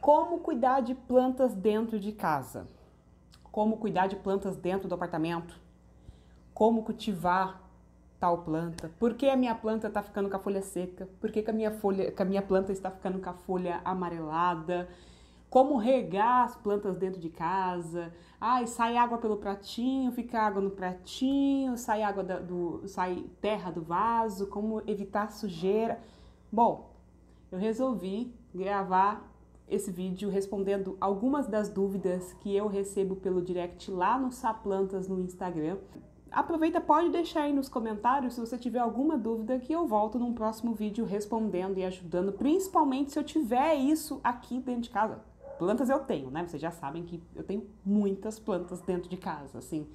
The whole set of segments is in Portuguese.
Como cuidar de plantas dentro de casa? Como cuidar de plantas dentro do apartamento? Como cultivar tal planta? Por que a minha planta está ficando com a folha seca? Por que a minha planta está ficando com a folha amarelada? Como regar as plantas dentro de casa? Ai, sai água pelo pratinho, fica água no pratinho, sai água sai terra do vaso, como evitar sujeira. Bom, eu resolvi gravar esse vídeo respondendo algumas das dúvidas que eu recebo pelo direct lá no Saplantas no Instagram. Aproveita, pode deixar aí nos comentários se você tiver alguma dúvida que eu volto num próximo vídeo respondendo e ajudando, principalmente se eu tiver isso aqui dentro de casa. Plantas eu tenho, né? Vocês já sabem que eu tenho muitas plantas dentro de casa, assim.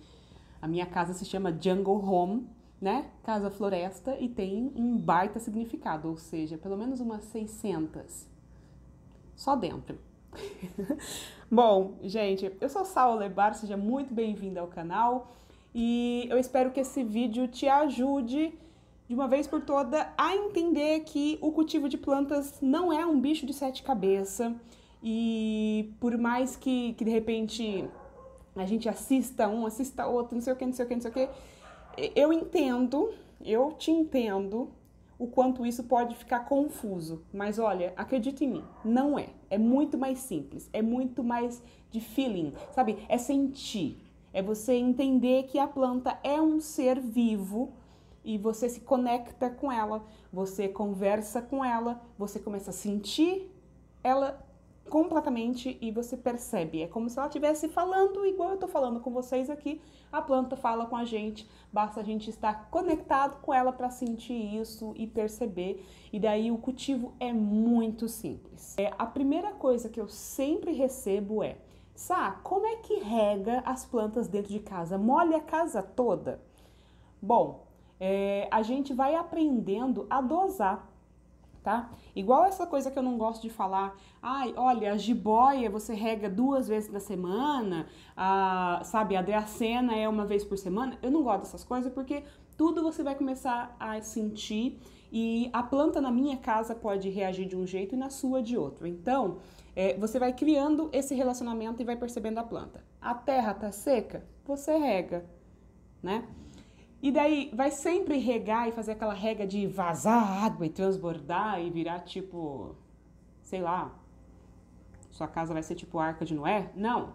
A minha casa se chama Jungle Home, né? Casa floresta, e tem um baita significado, ou seja, pelo menos umas 600 só dentro. Bom, gente, eu sou Saula Lebar, seja muito bem-vinda ao canal e eu espero que esse vídeo te ajude de uma vez por toda a entender que o cultivo de plantas não é um bicho de 7 cabeças e por mais que de repente a gente assista um, assista outro, não sei o que, não sei o que, não sei o que, eu te entendo o quanto isso pode ficar confuso, mas olha, acredita em mim, não é. É muito mais simples, é muito mais de feeling, sabe? É sentir, é você entender que a planta é um ser vivo e você se conecta com ela, você conversa com ela, você começa a sentir ela completamente e você percebe. É como se ela estivesse falando igual eu tô falando com vocês aqui. A planta fala com a gente, basta a gente estar conectado com ela para sentir isso e perceber. E daí o cultivo é muito simples. A primeira coisa que eu sempre recebo é: Sá, como é que rega as plantas dentro de casa? Molha a casa toda? Bom, a gente vai aprendendo a dosar. Tá? Igual essa coisa que eu não gosto de falar, ai, olha, a jiboia você rega 2 vezes na semana, sabe, a dracena é 1 vez por semana. Eu não gosto dessas coisas porque tudo você vai começar a sentir e a planta na minha casa pode reagir de um jeito e na sua de outro. Então, você vai criando esse relacionamento e vai percebendo a planta. A terra tá seca? Você rega, né? E daí vai sempre regar e fazer aquela rega de vazar água e transbordar e virar tipo, sei lá, sua casa vai ser tipo a Arca de Noé? Não,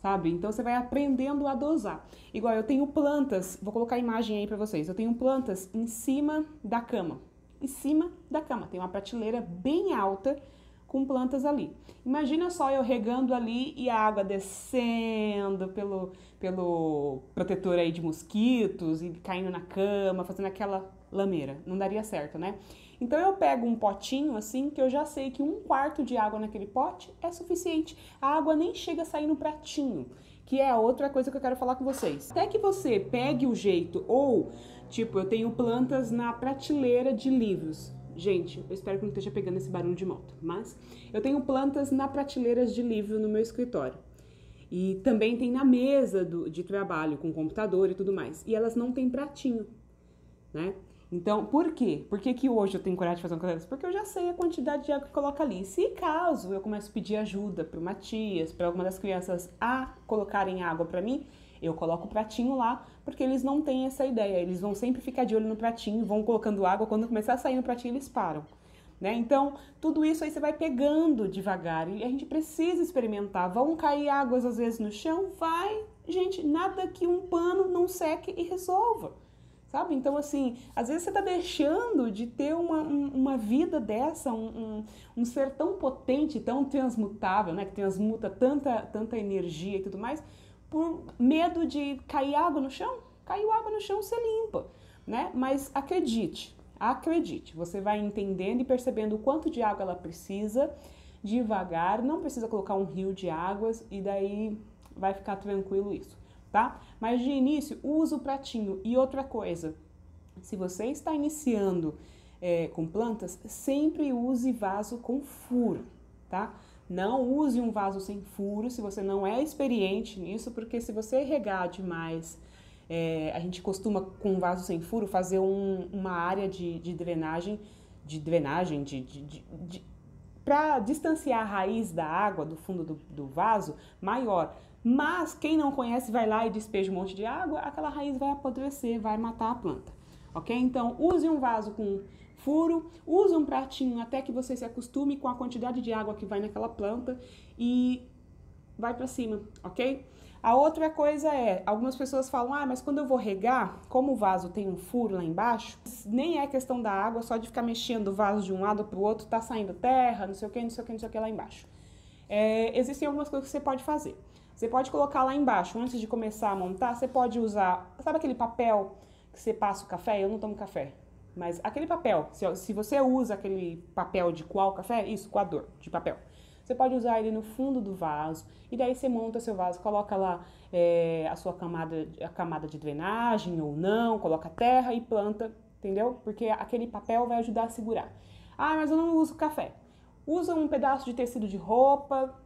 sabe? Então você vai aprendendo a dosar. Igual eu tenho plantas, vou colocar a imagem aí pra vocês, eu tenho plantas em cima da cama. Em cima da cama, tem uma prateleira bem alta com plantas ali. Imagina só eu regando ali e a água descendo pelo protetor aí de mosquitos e caindo na cama, fazendo aquela lameira. Não daria certo, né? Então eu pego um potinho assim, que eu já sei que 1/4 de água naquele pote é suficiente. A água nem chega a sair no pratinho, que é a outra coisa que eu quero falar com vocês. Até que você pegue o jeito, ou tipo, eu tenho plantas na prateleira de livros. Gente, eu espero que não esteja pegando esse barulho de moto, mas eu tenho plantas na prateleiras de livro no meu escritório. E também tem na mesa de trabalho, com computador e tudo mais. E elas não têm pratinho, né? Então, por quê? Por que hoje eu tenho coragem de fazer uma coisa dessa? Porque eu já sei a quantidade de água que coloca ali. Se caso eu começo a pedir ajuda para o Matias, para alguma das crianças a colocarem água para mim, eu coloco o pratinho lá, porque eles não têm essa ideia. Eles vão sempre ficar de olho no pratinho, vão colocando água, quando começar a sair no pratinho eles param. Né? Então, tudo isso aí você vai pegando devagar e a gente precisa experimentar. Vão cair águas às vezes no chão? Vai! Gente, nada que um pano não seque e resolva. Sabe? Então, assim, às vezes você tá deixando de ter uma vida dessa, um ser tão potente, tão transmutável, né? Que transmuta tanta energia e tudo mais, por medo de cair água no chão. Caiu água no chão, você limpa, né? Mas acredite, você vai entendendo e percebendo o quanto de água ela precisa, devagar, não precisa colocar um rio de águas e daí vai ficar tranquilo isso, tá? Mas de início, usa o pratinho. E outra coisa, se você está iniciando com plantas, sempre use vaso com furo, tá? Não use um vaso sem furo se você não é experiente nisso, porque se você regar demais, a gente costuma com um vaso sem furo fazer uma área de drenagem, para distanciar a raiz da água do fundo do vaso maior. Mas quem não conhece vai lá e despeja um monte de água, aquela raiz vai apodrecer, vai matar a planta, ok? Então use um vaso com furo, use um pratinho até que você se acostume com a quantidade de água que vai naquela planta e vai para cima, ok? A outra coisa é, algumas pessoas falam, mas quando eu vou regar, como o vaso tem um furo lá embaixo, nem é questão da água, só de ficar mexendo o vaso de um lado para o outro, tá saindo terra, não sei o que, não sei o que, não sei o que lá embaixo. Existem algumas coisas que você pode fazer. Você pode colocar lá embaixo, antes de começar a montar, você pode usar, sabe aquele papel que você passa o café? Eu não tomo café, mas aquele papel, se você usa aquele papel de coar o café, isso, coador de papel. Você pode usar ele no fundo do vaso e daí você monta seu vaso, coloca lá a sua camada de drenagem ou não, coloca terra e planta, entendeu? Porque aquele papel vai ajudar a segurar. Mas eu não uso café. Usa um pedaço de tecido de roupa,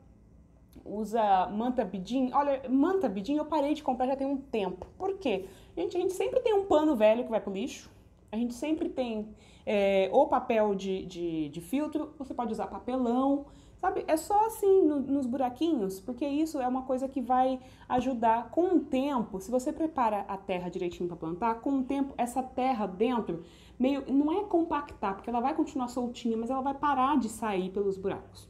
usa manta bidim. Olha, manta bidim eu parei de comprar já tem um tempo. Por quê? A gente sempre tem um pano velho que vai pro lixo. A gente sempre tem ou papel de filtro, você pode usar papelão, sabe? É só assim nos buraquinhos, porque isso é uma coisa que vai ajudar com o tempo. Se você prepara a terra direitinho para plantar, com o tempo essa terra dentro não é compactar, porque ela vai continuar soltinha, mas ela vai parar de sair pelos buracos.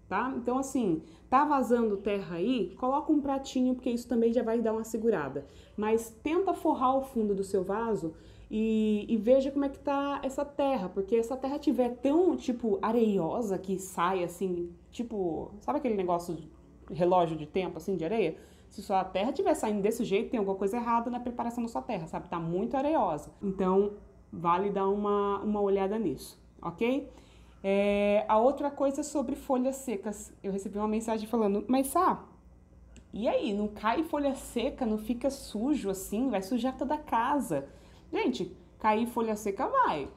Tá? Então assim, tá vazando terra aí, coloca um pratinho, porque isso também já vai dar uma segurada. Mas tenta forrar o fundo do seu vaso e veja como é que tá essa terra, porque se essa terra tiver tão, tipo, areiosa que sai assim, tipo, sabe aquele negócio de relógio de tempo, assim, de areia? Se sua terra estiver saindo desse jeito, tem alguma coisa errada na preparação da sua terra, sabe? Tá muito areiosa. Então, vale dar uma olhada nisso, ok? A outra coisa é sobre folhas secas. Eu recebi uma mensagem falando, mas e aí, não cai folha seca, não fica sujo assim, vai sujar toda a casa. Gente, cair folha seca vai,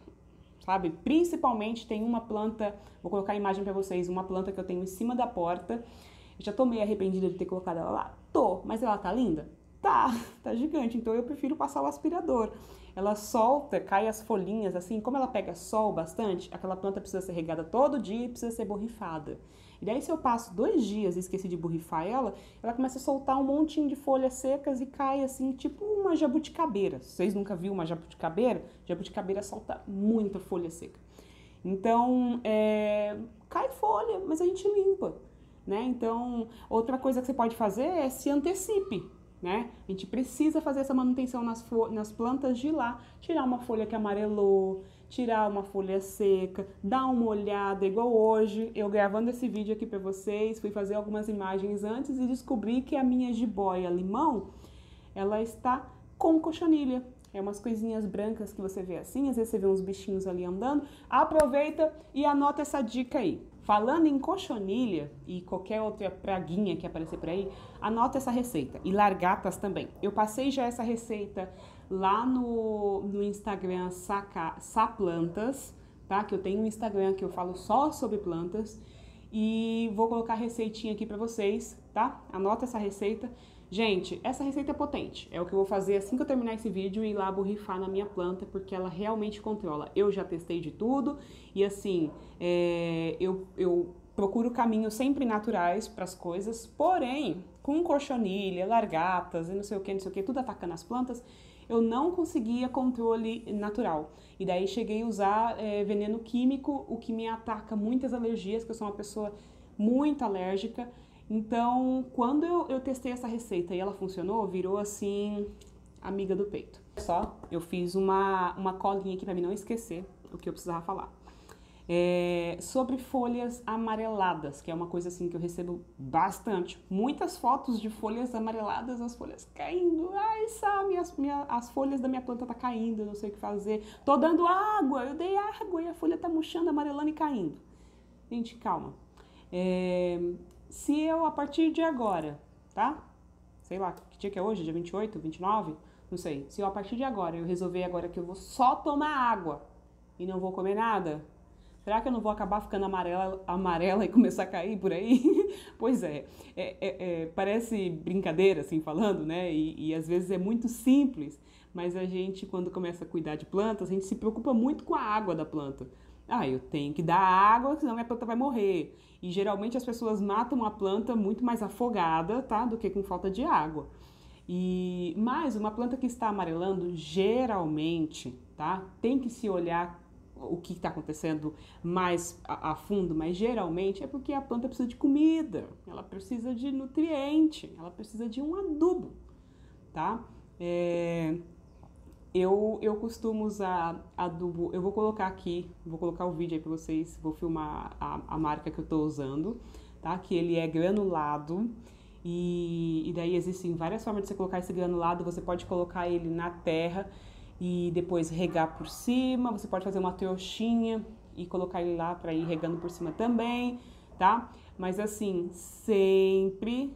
sabe? Principalmente tem uma planta, vou colocar a imagem pra vocês, uma planta que eu tenho em cima da porta. Eu já tô meio arrependida de ter colocado ela lá. Mas ela tá linda? Tá gigante, então eu prefiro passar o aspirador. Ela solta, cai as folhinhas, assim, como ela pega sol bastante, aquela planta precisa ser regada todo dia e precisa ser borrifada. E daí se eu passo 2 dias e esqueci de borrifar ela começa a soltar um montinho de folhas secas e cai assim, tipo uma jabuticabeira. Vocês nunca viram uma jabuticabeira? Jabuticabeira solta muita folha seca. Então, cai folha, mas a gente limpa, né? Então, outra coisa que você pode fazer é se antecipe, né? A gente precisa fazer essa manutenção nas plantas de lá, tirar uma folha que amarelou, tirar uma folha seca, dar uma olhada, igual hoje, eu gravando esse vídeo aqui pra vocês, fui fazer algumas imagens antes e descobri que a minha jiboia limão, ela está com cochonilha. É umas coisinhas brancas que você vê assim, às vezes você vê uns bichinhos ali andando. Aproveita e anota essa dica aí. Falando em cochonilha e qualquer outra praguinha que aparecer por aí, anota essa receita. E largatas também. Eu passei já essa receita lá no Instagram Saplantas, tá? Que eu tenho um Instagram que eu falo só sobre plantas. E vou colocar a receitinha aqui pra vocês, tá? Anota essa receita. Gente, essa receita é potente. É o que eu vou fazer assim que eu terminar esse vídeo e ir lá borrifar na minha planta, porque ela realmente controla. Eu já testei de tudo e assim, eu procuro caminhos sempre naturais para as coisas, porém, com cochonilha, largatas e não sei o que, tudo atacando as plantas, eu não conseguia controle natural. E daí cheguei a usar veneno químico, o que me ataca muitas alergias, que eu sou uma pessoa muito alérgica. Então, quando eu testei essa receita e ela funcionou, virou assim, amiga do peito. Só, eu fiz uma colinha aqui pra mim não esquecer o que eu precisava falar. Sobre folhas amareladas, que é uma coisa assim que eu recebo bastante. Muitas fotos de folhas amareladas, as folhas caindo. Ai, sabe, as folhas da minha planta tá caindo, eu não sei o que fazer. Tô dando água, eu dei água e a folha tá murchando, amarelando e caindo. Gente, calma. Se eu, a partir de agora, tá? Sei lá, que dia que é hoje? Dia 28, 29? Não sei. Se eu, a partir de agora, eu resolver agora que eu vou só tomar água e não vou comer nada, será que eu não vou acabar ficando amarela e começar a cair por aí? Pois parece brincadeira, assim, falando, né? E às vezes é muito simples, mas a gente, quando começa a cuidar de plantas, a gente se preocupa muito com a água da planta. Ah, eu tenho que dar água, senão minha planta vai morrer. E geralmente as pessoas matam a planta muito mais afogada, tá? Do que com falta de água. Mas uma planta que está amarelando, geralmente, tá? Tem que se olhar o que está acontecendo mais a fundo, mas geralmente é porque a planta precisa de comida, ela precisa de nutriente, ela precisa de um adubo, tá? Eu costumo usar adubo, eu vou colocar aqui, vou colocar o vídeo aí para vocês, vou filmar a marca que eu estou usando, tá? Que ele é granulado. E daí existem várias formas de você colocar esse granulado. Você pode colocar ele na terra e depois regar por cima. Você pode fazer uma trouxinha e colocar ele lá para ir regando por cima também, tá? Mas assim, sempre,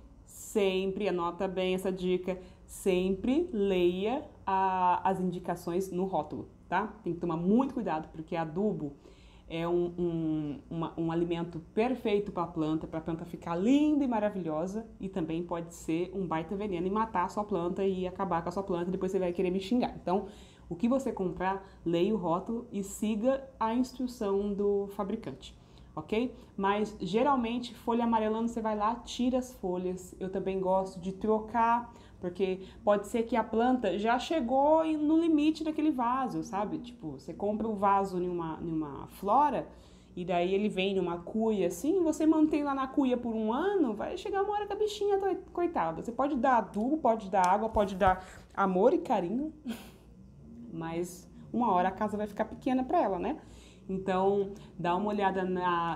anota bem essa dica, sempre leia as indicações no rótulo, tá? Tem que tomar muito cuidado, porque adubo é um alimento perfeito para a planta ficar linda e maravilhosa, e também pode ser um baita veneno e matar a sua planta e acabar com a sua planta, depois você vai querer me xingar. Então, o que você comprar, leia o rótulo e siga a instrução do fabricante, ok? Mas, geralmente, folha amarelando, você vai lá, tira as folhas. Eu também gosto de trocar, porque pode ser que a planta já chegou no limite daquele vaso, sabe? Tipo, você compra o vaso em uma flora e daí ele vem numa cuia assim, você mantém lá na cuia por um ano, vai chegar uma hora que a bichinha tá coitada. Você pode dar adubo, pode dar água, pode dar amor e carinho, mas uma hora a casa vai ficar pequena para ela, né? Então, dá uma olhada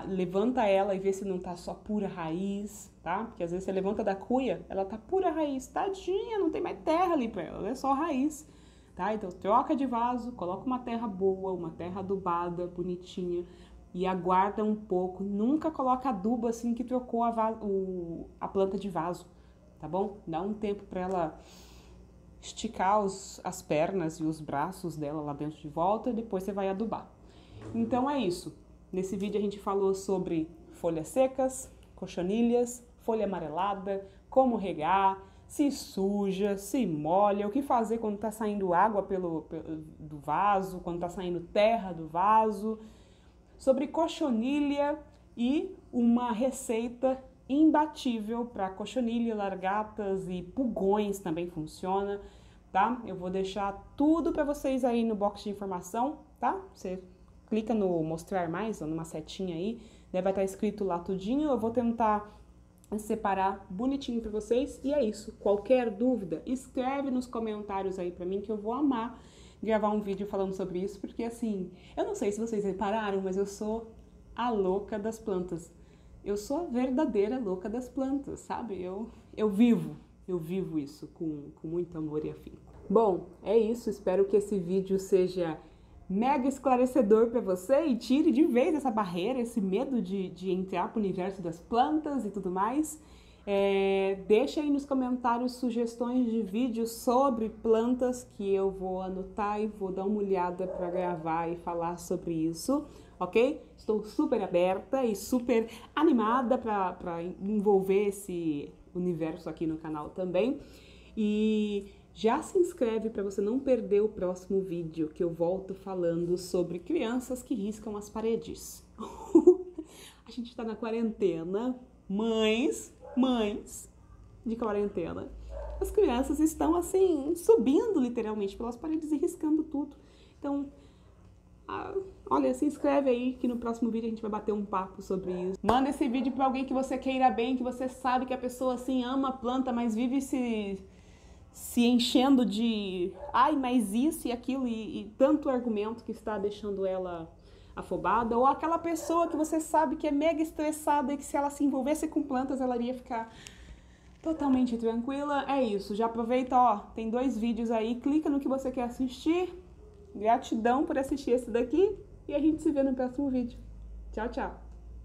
levanta ela e vê se não tá só pura raiz, tá? Porque às vezes você levanta da cuia, ela tá pura raiz, tadinha, não tem mais terra ali pra ela é só raiz, tá? Então, troca de vaso, coloca uma terra boa, uma terra adubada, bonitinha, e aguarda um pouco. Nunca coloca adubo assim que trocou a planta de vaso, tá bom? Dá um tempo pra ela esticar as pernas e os braços dela lá dentro de volta, e depois você vai adubar. Então é isso. Nesse vídeo a gente falou sobre folhas secas, cochonilhas, folha amarelada, como regar, se suja, se molha, o que fazer quando está saindo água do vaso, quando está saindo terra do vaso, sobre cochonilha e uma receita imbatível para cochonilha, largatas e pulgões também funciona, tá? Eu vou deixar tudo para vocês aí no box de informação, tá? Você clica no mostrar mais, ou numa setinha aí, vai estar escrito lá tudinho. Eu vou tentar separar bonitinho para vocês. E é isso. Qualquer dúvida, escreve nos comentários aí para mim, que eu vou amar gravar um vídeo falando sobre isso, porque assim, eu não sei se vocês repararam, mas eu sou a louca das plantas. Eu sou a verdadeira louca das plantas, sabe? Eu vivo isso com muito amor e afinco. Bom, é isso. Espero que esse vídeo seja mega esclarecedor para você e tire de vez essa barreira, esse medo de entrar para o universo das plantas e tudo mais. Deixa aí nos comentários sugestões de vídeos sobre plantas que eu vou anotar e vou dar uma olhada para gravar e falar sobre isso, ok? Estou super aberta e super animada para envolver esse universo aqui no canal também. E já se inscreve para você não perder o próximo vídeo, que eu volto falando sobre crianças que riscam as paredes. A gente tá na quarentena, mães de quarentena. As crianças estão assim, subindo literalmente pelas paredes e riscando tudo. Então, olha, se inscreve aí que no próximo vídeo a gente vai bater um papo sobre isso. Manda esse vídeo para alguém que você queira bem, que você sabe que a pessoa assim ama a planta, mas vive se enchendo de ai, mas isso e aquilo e tanto argumento que está deixando ela afobada, ou aquela pessoa que você sabe que é mega estressada e que se ela se envolvesse com plantas ela iria ficar totalmente tranquila. É isso, já aproveita, ó, tem 2 vídeos aí, clica no que você quer assistir. Gratidão por assistir esse daqui e a gente se vê no próximo vídeo. Tchau, tchau!